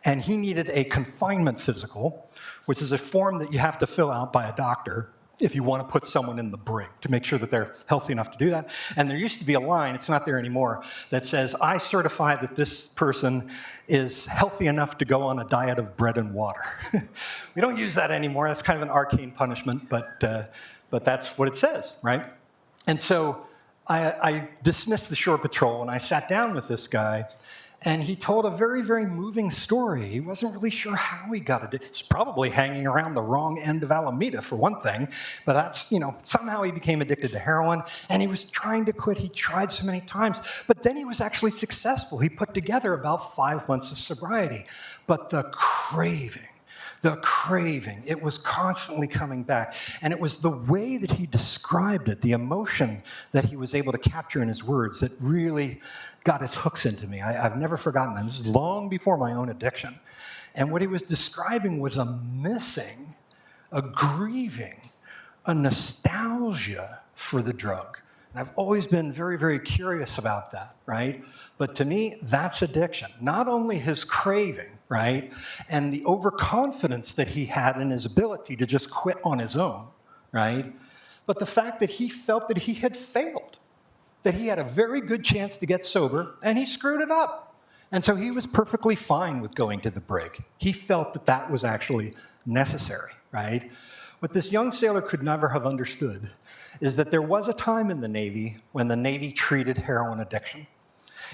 And he needed a confinement physical, which is a form that you have to fill out by a doctor if you want to put someone in the brig to make sure that they're healthy enough to do that. And there used to be a line, it's not there anymore, that says, I certify that this person is healthy enough to go on a diet of bread and water. We don't use that anymore. That's kind of an arcane punishment, but that's what it says, right? And so I dismissed the shore patrol and I sat down with this guy, and he told a very, very moving story. He wasn't really sure how he got it. He's probably hanging around the wrong end of Alameda, for one thing. But that's, somehow he became addicted to heroin, and he was trying to quit. He tried so many times. But then he was actually successful. He put together about 5 months of sobriety. But the craving, it was constantly coming back. And it was the way that he described it, the emotion that he was able to capture in his words, that really got its hooks into me. I've never forgotten that. This is long before my own addiction. And what he was describing was a missing, a grieving, a nostalgia for the drug. And I've always been very, very curious about that, right? But to me, that's addiction. Not only his craving, right? And the overconfidence that he had in his ability to just quit on his own, right? But the fact that he felt that he had failed, that he had a very good chance to get sober, and he screwed it up. And so he was perfectly fine with going to the brig. He felt that that was actually necessary, right? What this young sailor could never have understood is that there was a time in the Navy when the Navy treated heroin addiction.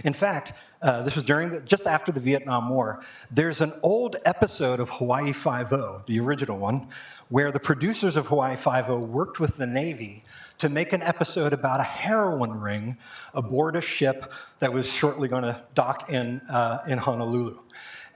In fact, this was just after the Vietnam War. There's an old episode of Hawaii Five-0, the original one, where the producers of Hawaii Five-0 worked with the Navy to make an episode about a heroin ring aboard a ship that was shortly going to dock in Honolulu.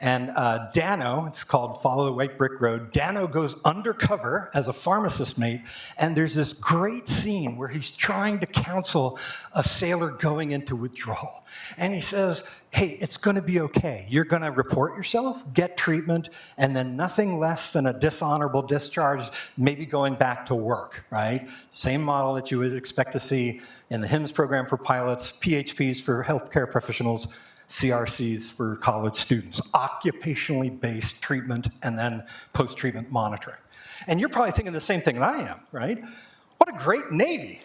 And Dano, it's called Follow the White Brick Road, Dano goes undercover as a pharmacist mate, and there's this great scene where he's trying to counsel a sailor going into withdrawal. And he says, hey, it's going to be okay. You're going to report yourself, get treatment, and then nothing less than a dishonorable discharge, maybe going back to work, right? Same model that you would expect to see in the HIMSS program for pilots, PHPs for healthcare professionals, CRCs for college students, occupationally based treatment and then post-treatment monitoring. And you're probably thinking the same thing that I am, right? What a great Navy.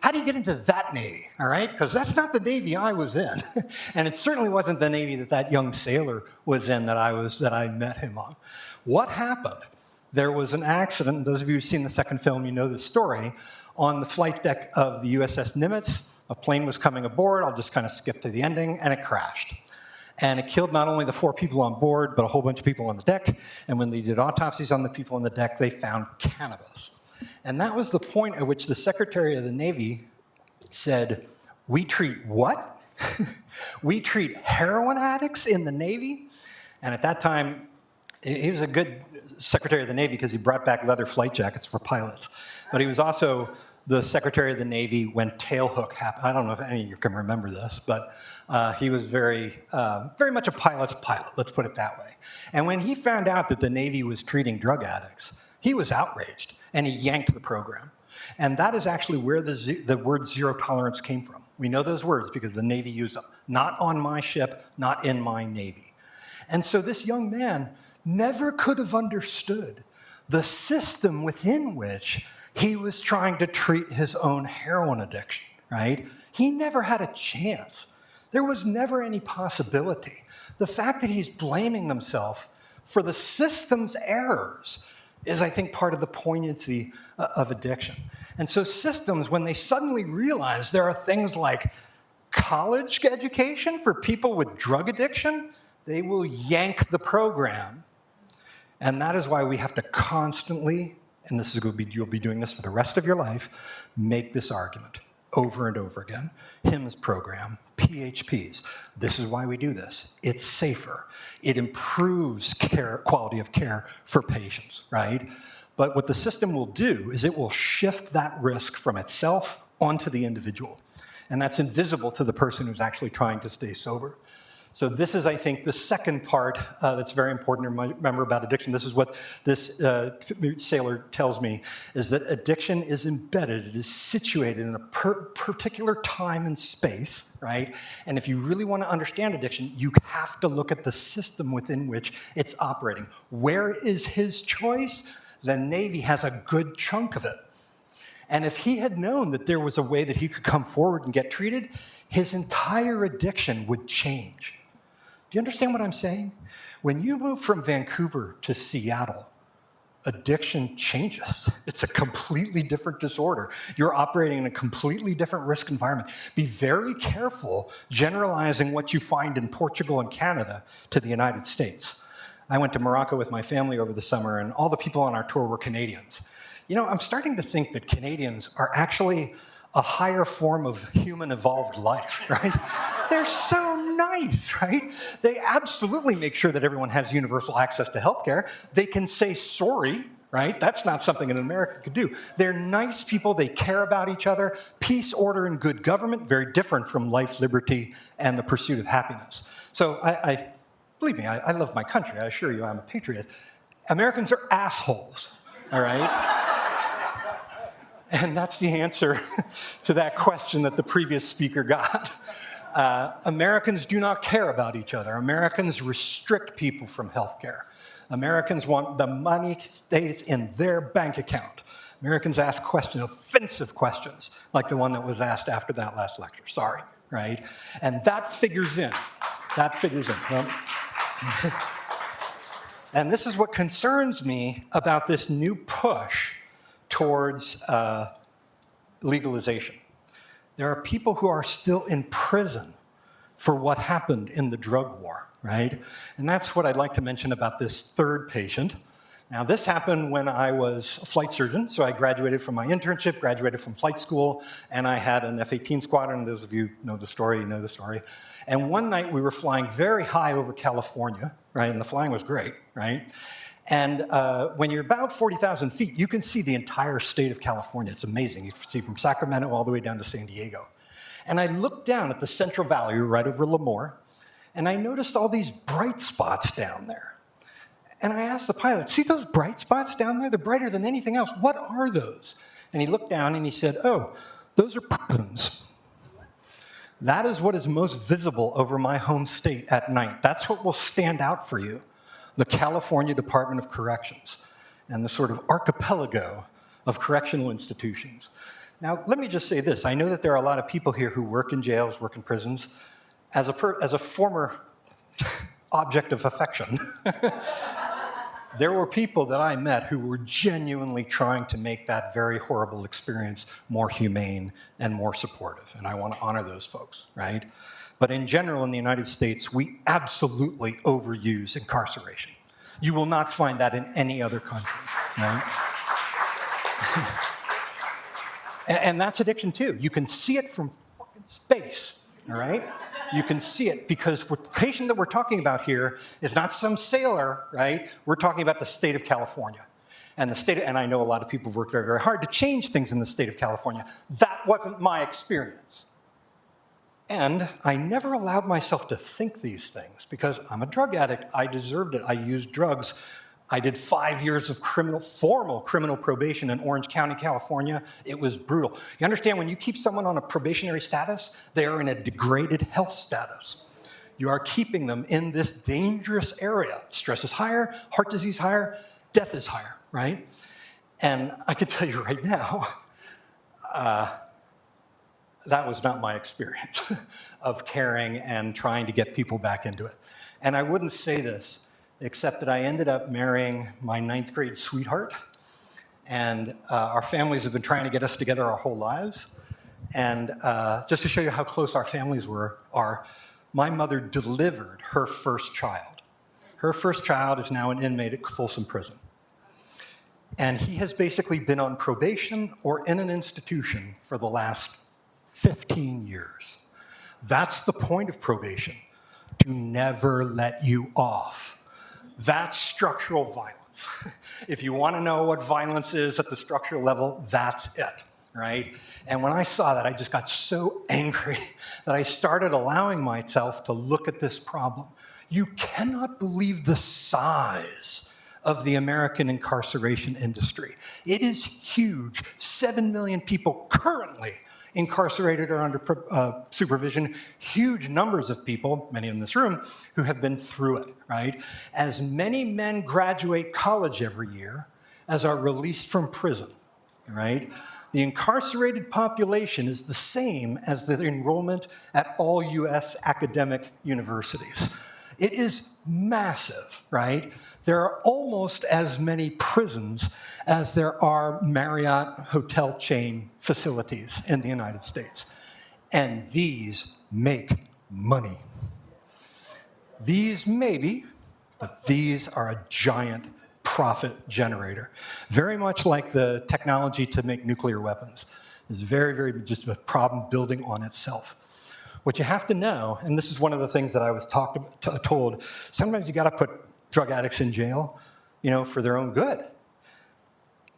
How do you get into that Navy, all right? Because that's not the Navy I was in. And it certainly wasn't the Navy that that young sailor was in that I met him on. What happened? There was an accident. Those of you who've seen the second film, you know the story. On the flight deck of the USS Nimitz, a plane was coming aboard. I'll just kind of skip to the ending, and it crashed. And it killed not only the 4 people on board, but a whole bunch of people on the deck. And when they did autopsies on the people on the deck, they found cannabis. And that was the point at which the Secretary of the Navy said, we treat what? We treat heroin addicts in the Navy? And at that time, he was a good Secretary of the Navy because he brought back leather flight jackets for pilots. But he was also the Secretary of the Navy when tailhook happened. I don't know if any of you can remember this, but he was very much a pilot's pilot, let's put it that way. And when he found out that the Navy was treating drug addicts, he was outraged, and he yanked the program. And that is actually where the word zero tolerance came from. We know those words because the Navy used them. Not on my ship, not in my Navy. And so this young man never could have understood the system within which he was trying to treat his own heroin addiction, right? He never had a chance. There was never any possibility. The fact that he's blaming himself for the system's errors is, I think, part of the poignancy of addiction. And so systems, when they suddenly realize there are things like college education for people with drug addiction, they will yank the program. And that is why we have to constantly, and this is going to be, you'll be doing this for the rest of your life, make this argument over and over again. HIMSS program, PHPs. This is why we do this. It's safer. It improves quality of care for patients, right? But what the system will do is it will shift that risk from itself onto the individual. And that's invisible to the person who's actually trying to stay sober. So this is, I think, the second part that's very important to remember about addiction. This is what this sailor tells me, is that addiction is embedded. It is situated in a particular time and space, right? And if you really want to understand addiction, you have to look at the system within which it's operating. Where is his choice? The Navy has a good chunk of it. And if he had known that there was a way that he could come forward and get treated, his entire addiction would change. Do you understand what I'm saying? When you move from Vancouver to Seattle, addiction changes. It's a completely different disorder. You're operating in a completely different risk environment. Be very careful generalizing what you find in Portugal and Canada to the United States. I went to Morocco with my family over the summer, and all the people on our tour were Canadians. You know, I'm starting to think that Canadians are actually a higher form of human evolved life, right? They're so nice, right? They absolutely make sure that everyone has universal access to healthcare. They can say sorry, right? That's not something an American could do. They're nice people. They care about each other. Peace, order, and good government, very different from life, liberty, and the pursuit of happiness. So believe me, I love my country. I assure you I'm a patriot. Americans are assholes, all right? And that's the answer to that question that the previous speaker got. Americans do not care about each other. Americans restrict people from health care. Americans want the money stays in their bank account. Americans ask questions, offensive questions, like the one that was asked after that last lecture. Sorry, right? And that figures in. That figures in. Well, and this is what concerns me about this new push towards legalization. There are people who are still in prison for what happened in the drug war, right? And that's what I'd like to mention about this third patient. Now, this happened when I was a flight surgeon, so I graduated from my internship, graduated from flight school, and I had an F-18 squadron. Those of you know the story, you know the story. And one night we were flying very high over California, right? And the flying was great, right? And when you're about 40,000 feet, you can see the entire state of California. It's amazing. You can see from Sacramento all the way down to San Diego. And I looked down at the Central Valley, right over Lemoore, and I noticed all these bright spots down there. And I asked the pilot, see those bright spots down there? They're brighter than anything else. What are those? And he looked down and he said, oh, those are prisons. That is what is most visible over my home state at night. That's what will stand out for you. The California Department of Corrections and the sort of archipelago of correctional institutions. Now, let me just say this. I know that there are a lot of people here who work in jails, work in prisons. As a former object of affection, there were people that I met who were genuinely trying to make that very horrible experience more humane and more supportive, and I want to honor those folks, right? But in general, in the United States, we absolutely overuse incarceration. You will not find that in any other country, right? And that's addiction too. You can see it from fucking space, all right? You can see it because the patient that we're talking about here is not some sailor, right? We're talking about the state of California. And and I know a lot of people have worked very, very hard to change things in the state of California. That wasn't my experience. And I never allowed myself to think these things because I'm a drug addict. I deserved it. I used drugs. I did 5 years of formal criminal probation in Orange County, California. It was brutal. You understand, when you keep someone on a probationary status, they are in a degraded health status. You are keeping them in this dangerous area. Stress is higher, heart disease higher, death is higher, right? And I can tell you right now, that was not my experience of caring and trying to get people back into it. And I wouldn't say this, except that I ended up marrying my 9th grade sweetheart. And our families have been trying to get us together our whole lives. And just to show you how close our families are, my mother delivered her first child. Her first child is now an inmate at Folsom Prison. And he has basically been on probation or in an institution for the last 15 years. That's the point of probation, to never let you off. That's structural violence. If you want to know what violence is at the structural level, that's it, right? And when I saw that, I just got so angry that I started allowing myself to look at this problem. You cannot believe the size of the American incarceration industry. It is huge. 7 million people currently incarcerated or under supervision, huge numbers of people, many in this room, who have been through it, right? As many men graduate college every year as are released from prison, right? The incarcerated population is the same as the enrollment at all US academic universities. It is massive, right? There are almost as many prisons as there are Marriott hotel chain facilities in the United States. And these make money. These maybe, but these are a giant profit generator. Very much like the technology to make nuclear weapons. It's very, very just a problem building on itself. What you have to know, and this is one of the things that I was told, sometimes you got to put drug addicts in jail, for their own good.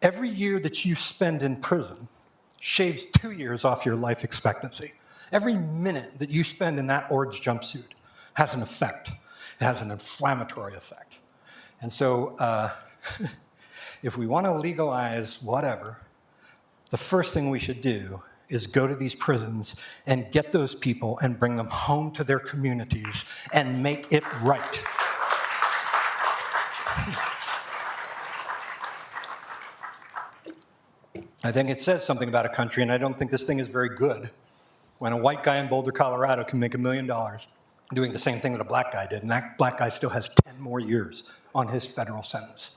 Every year that you spend in prison shaves 2 years off your life expectancy. Every minute that you spend in that orange jumpsuit has an effect. It has an inflammatory effect. And so if we want to legalize whatever, the first thing we should do is go to these prisons and get those people and bring them home to their communities and make it right. I think it says something about a country, and I don't think this thing is very good, when a white guy in Boulder, Colorado can make $1 million doing the same thing that a black guy did, and that black guy still has 10 more years on his federal sentence.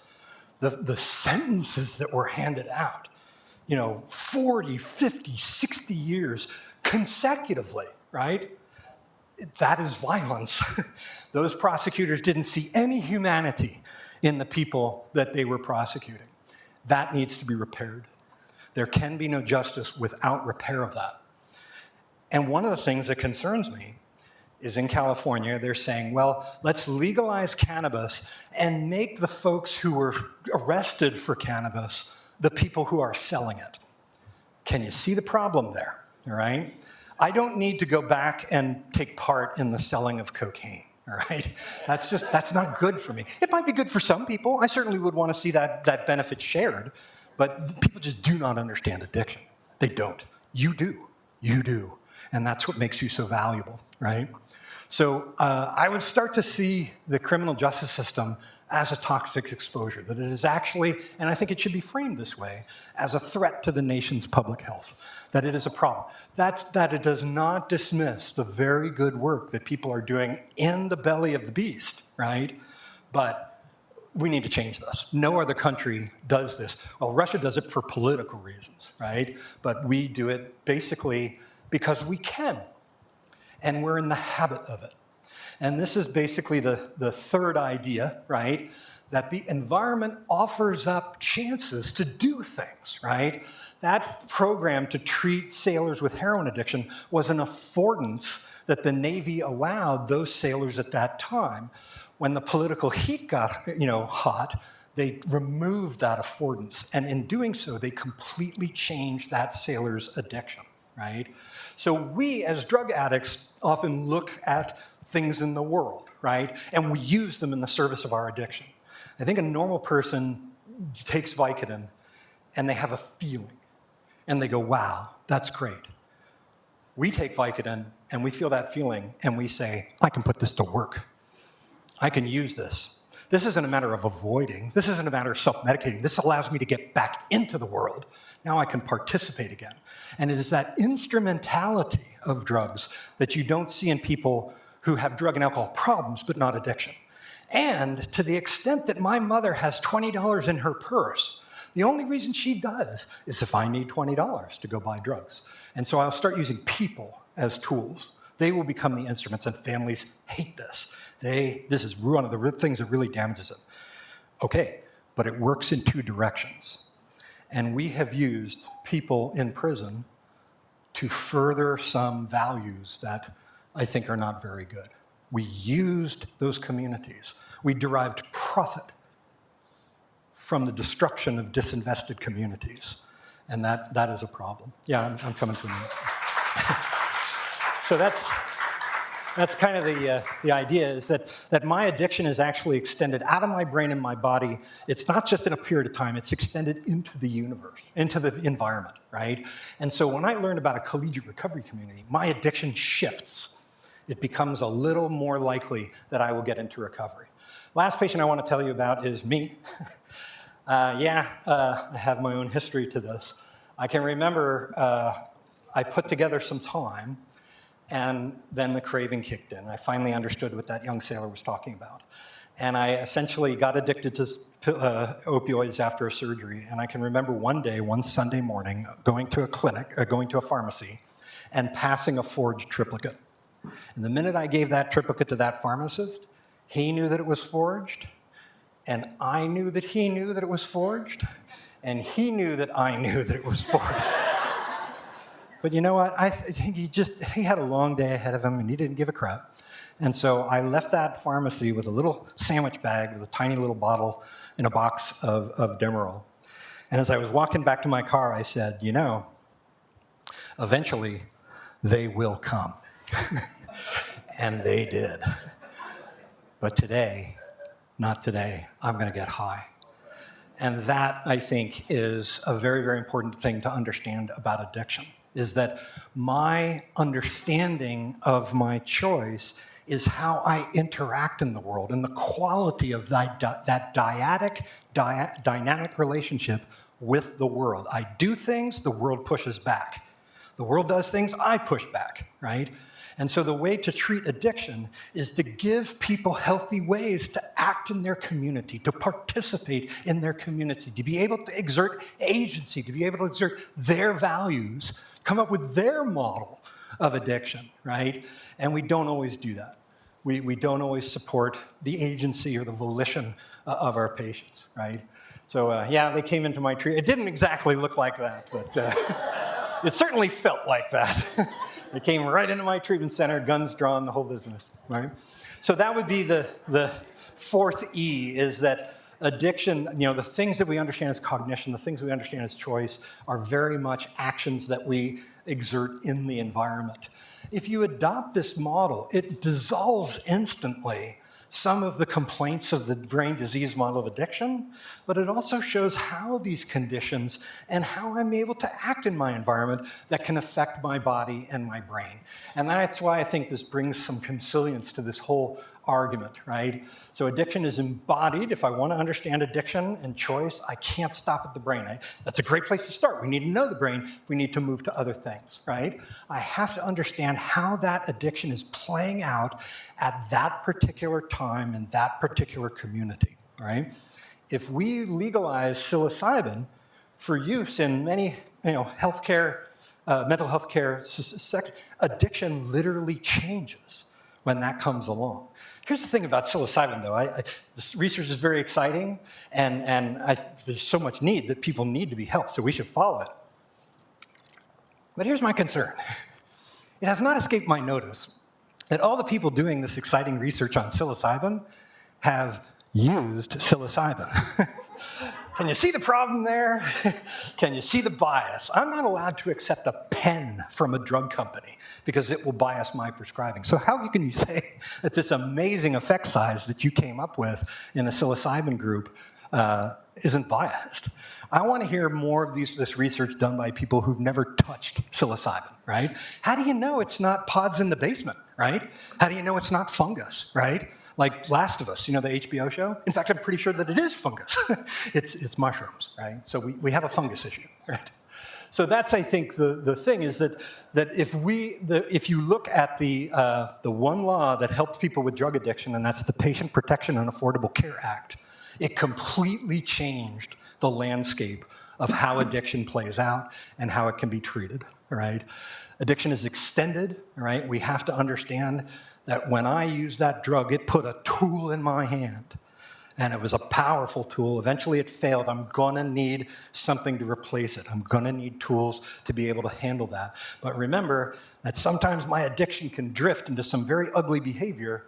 The sentences that were handed out, 40, 50, 60 years consecutively, right? That is violence. Those prosecutors didn't see any humanity in the people that they were prosecuting. That needs to be repaired. There can be no justice without repair of that. And one of the things that concerns me is in California, they're saying, well, let's legalize cannabis and make the folks who were arrested for cannabis the people who are selling it. Can you see the problem there, all right? I don't need to go back and take part in the selling of cocaine, all right? That's not good for me. It might be good for some people. I certainly would want to see that benefit shared, but people just do not understand addiction. They don't. You do. You do. And that's what makes you so valuable, right? So I would start to see the criminal justice system as a toxic exposure, that it is actually, and I think it should be framed this way, as a threat to the nation's public health, that it is a problem. That it does not dismiss the very good work that people are doing in the belly of the beast, right? But we need to change this. No other country does this. Well, Russia does it for political reasons, right? But we do it basically because we can, and we're in the habit of it. And this is basically the third idea, right? That the environment offers up chances to do things, right? That program to treat sailors with heroin addiction was an affordance that the Navy allowed those sailors at that time. When the political heat got hot, they removed that affordance. And in doing so, they completely changed that sailor's addiction, right? So we, as drug addicts, often look at things in the world, right? And we use them in the service of our addiction. I think a normal person takes Vicodin and they have a feeling and they go, wow, that's great. We take Vicodin and we feel that feeling and we say, I can put this to work. I can use this. This isn't a matter of avoiding. This isn't a matter of self-medicating. This allows me to get back into the world. Now I can participate again. And it is that instrumentality of drugs that you don't see in people who have drug and alcohol problems, but not addiction. And to the extent that my mother has $20 in her purse, the only reason she does is if I need $20 to go buy drugs. And so I'll start using people as tools. They will become the instruments, and families hate this. This is one of the things that really damages them. Okay, but it works in two directions. And we have used people in prison to further some values that I think are not very good. We used those communities. We derived profit from the destruction of disinvested communities. And that is a problem. Yeah, I'm coming to an end. So that's kind of the idea, is that my addiction is actually extended out of my brain and my body. It's not just in a period of time, it's extended into the universe, into the environment, right? And so when I learned about a collegiate recovery community, my addiction shifts. It becomes a little more likely that I will get into recovery. Last patient I want to tell you about is me. I have my own history to this. I can remember I put together some time, and then the craving kicked in. I finally understood what that young sailor was talking about. And I essentially got addicted to opioids after a surgery. And I can remember one day, one Sunday morning, going to a pharmacy, and passing a forged triplicate. And the minute I gave that triplicate to that pharmacist, he knew that it was forged, and I knew that he knew that it was forged, and he knew that I knew that it was forged. But you know what? I think he had a long day ahead of him, and he didn't give a crap. And so I left that pharmacy with a little sandwich bag with a tiny little bottle in a box of Demerol. And as I was walking back to my car, I said, eventually they will come. And they did. But today, not today, I'm going to get high. And that, I think, is a very, very important thing to understand about addiction. is that my understanding of my choice is how I interact in the world and the quality of that dynamic relationship with the world. I do things, the world pushes back. The world does things, I push back, right? And so the way to treat addiction is to give people healthy ways to act in their community, to participate in their community, to be able to exert agency, to be able to exert their values, come up with their model of addiction, right? And we don't always do that. We don't always support the agency or the volition of our patients, right? So yeah, they came into my treatment. It didn't exactly look like that, but it certainly felt like that. They came right into my treatment center, guns drawn, the whole business, right? So that would be the fourth E, is that addiction, the things that we understand as cognition, the things we understand as choice, are very much actions that we exert in the environment. If you adopt this model, it dissolves instantly some of the complaints of the brain disease model of addiction, but it also shows how these conditions and how I'm able to act in my environment that can affect my body and my brain. And that's why I think this brings some consilience to this whole argument, right? So addiction is embodied. If I want to understand addiction and choice, I can't stop at the brain. That's a great place to start. We need to know the brain. We need to move to other things, right? I have to understand how that addiction is playing out at that particular time in that particular community, right? If we legalize psilocybin for use in many, healthcare, mental health care sector, addiction literally changes when that comes along. Here's the thing about psilocybin, though. This research is very exciting, and there's so much need that people need to be helped, so we should follow it. But here's my concern. It has not escaped my notice that all the people doing this exciting research on psilocybin have used psilocybin. Can you see the problem there? Can you see the bias? I'm not allowed to accept a pen from a drug company because it will bias my prescribing. So how can you say that this amazing effect size that you came up with in the psilocybin group isn't biased? I want to hear more of this research done by people who've never touched psilocybin, right? How do you know it's not pods in the basement, right? How do you know it's not fungus, right? Like Last of Us, the HBO show? In fact, I'm pretty sure that it is fungus. It's mushrooms, right? So we have a fungus issue, right? So that's, I think, the thing is that if you look at the one law that helps people with drug addiction, and that's the Patient Protection and Affordable Care Act, it completely changed the landscape of how addiction plays out and how it can be treated, right? Addiction is extended, right? We have to understand that when I use that drug, it put a tool in my hand, and it was a powerful tool. Eventually it failed. I'm gonna need something to replace it. I'm gonna need tools to be able to handle that. But remember that sometimes my addiction can drift into some very ugly behavior,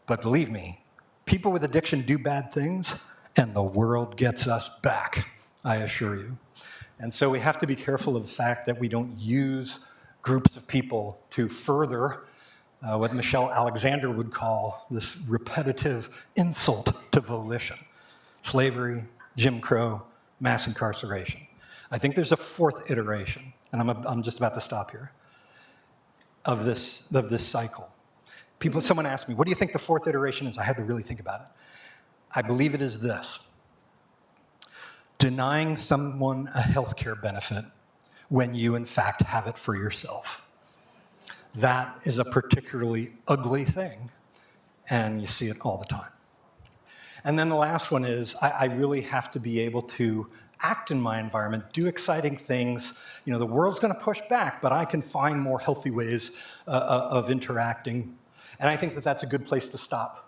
but believe me, people with addiction do bad things, and the world gets us back, I assure you. And so we have to be careful of the fact that we don't use groups of people to further what Michelle Alexander would call this repetitive insult to volition. Slavery, Jim Crow, mass incarceration. I think there's a fourth iteration, and I'm just about to stop here, of this cycle. Someone asked me, what do you think the fourth iteration is? I had to really think about it. I believe it is this: denying someone a healthcare benefit when you, in fact, have it for yourself. That is a particularly ugly thing, and you see it all the time. And then the last one is I really have to be able to act in my environment, do exciting things. The world's going to push back, but I can find more healthy ways of interacting. And I think that that's a good place to stop.